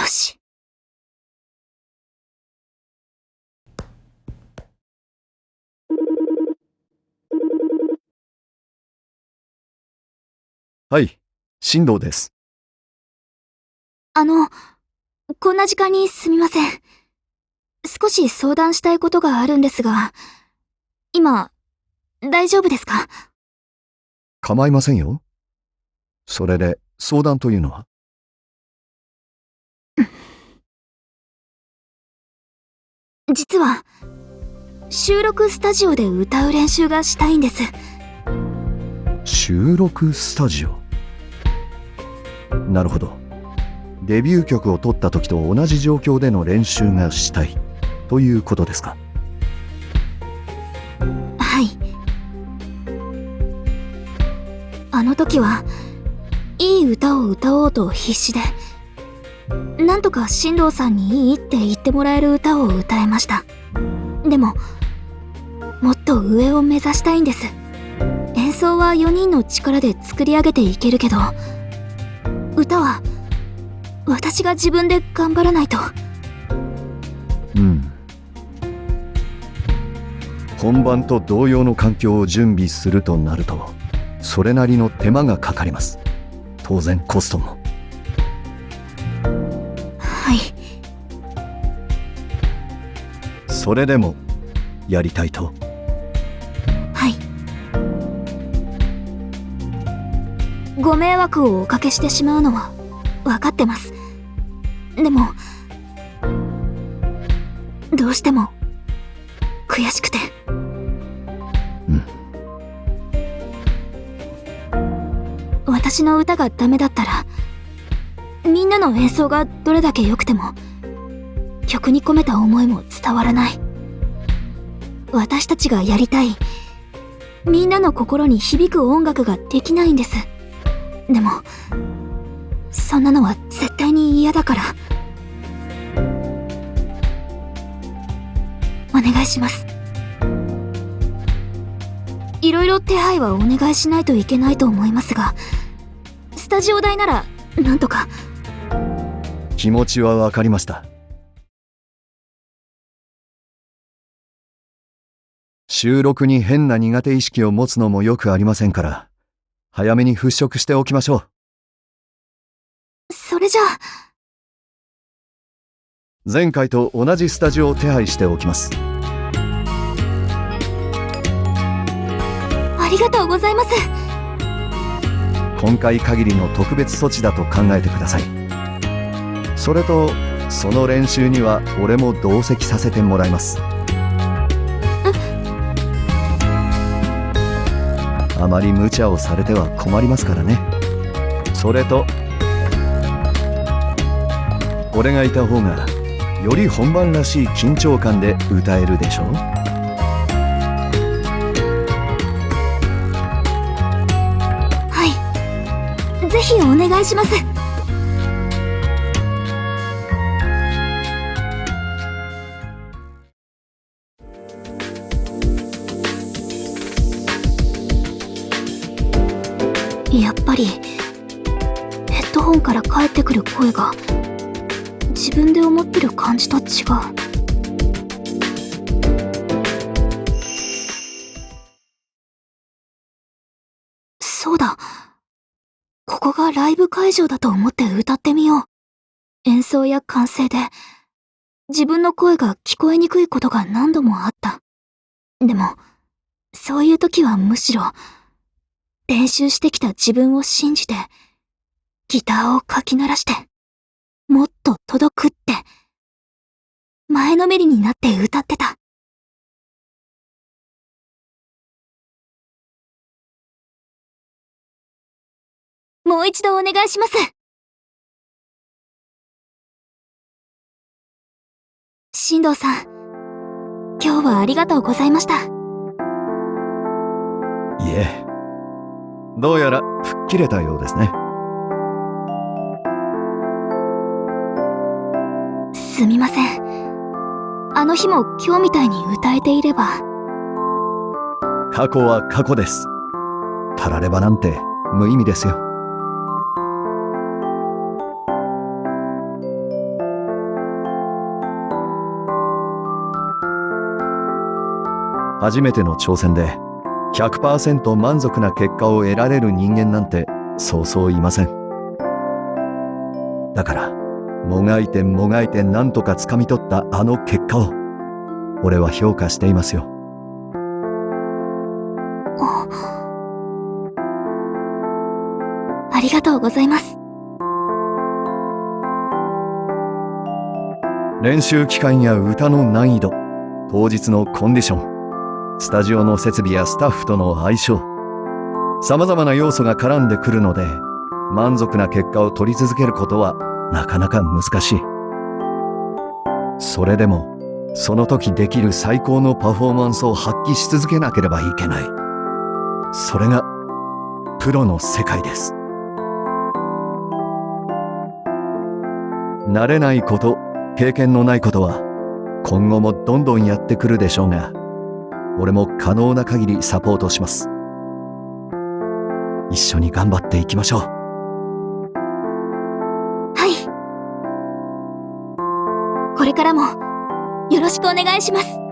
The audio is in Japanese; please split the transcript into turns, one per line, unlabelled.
よし。
はい、進藤です。
こんな時間にすみません。少し相談したいことがあるんですが、今、大丈夫ですか？
構いませんよ。それで、相談というのは？
実は、収録スタジオで歌う練習がしたいんです。
収録スタジオ。なるほど。デビュー曲を撮った時と同じ状況での練習がしたいということですか？
はい。あの時は、いい歌を歌おうと必死で、なんとか進藤さんにいいって言ってもらえる歌を歌えました。でも、もっと上を目指したいんです。演奏は4人の力で作り上げていけるけど、歌は私が自分で頑張らないと。
本番と同様の環境を準備するとなると、それなりの手間がかかります。当然コストも。
はい。
それでもやりたいと？
はい。ご迷惑をおかけしてしまうのは分かってます。でも、どうしても悔しくて。私の歌がダメだったら、みんなの演奏がどれだけ良くても、曲に込めた思いも伝わらない。私たちがやりたい、みんなの心に響く音楽ができないんです。でも、そんなのは絶対に嫌だから。お願いします。いろいろ手配はお願いしないといけないと思いますが、スタジオ代ならなんとか。
気持ちは分かりました。収録に変な苦手意識を持つのもよくありませんから、早めに払拭しておきましょう。
それじゃあ、
前回と同じスタジオを手配しておきます。
ありがとうございます。
今回限りの特別措置だと考えてください。それと、その練習には俺も同席させてもらいます。あまり無茶をされては困りますからね。それと、俺がいた方がより本番らしい緊張感で歌えるでしょう。
はい、ぜひお願いします。やっぱりヘッドホンから返ってくる声が自分で思ってる感じと違う。そうだ、ここがライブ会場だと思って歌ってみよう。演奏や歓声で自分の声が聞こえにくいことが何度もあった。でもそういう時はむしろ練習してきた自分を信じてギターをかき鳴らしてもっと届くって前のめりになって歌ってた。もう一度お願いします。進藤さん、今日はありがとうございました。
いえ、どうやら吹っ切れたようですね。
すみません。あの日も今日みたいに歌えていれば。
過去は過去です。たらればなんて無意味ですよ。初めての挑戦で 100% 満足な結果を得られる人間なんてそうそういません。だからもがいてもがいてなんとか掴み取ったあの結果を俺は評価していますよ。
ありがとうございます。
練習期間や歌の難易度、当日のコンディション、スタジオの設備やスタッフとの相性、様々な要素が絡んでくるので、満足な結果を取り続けることはなかなか難しい。それでも、その時できる最高のパフォーマンスを発揮し続けなければいけない。それが、プロの世界です。慣れないこと、経験のないことは、今後もどんどんやってくるでしょうが、俺も可能な限りサポートします。一緒に頑張っていきましょう。
はい。これからもよろしくお願いします。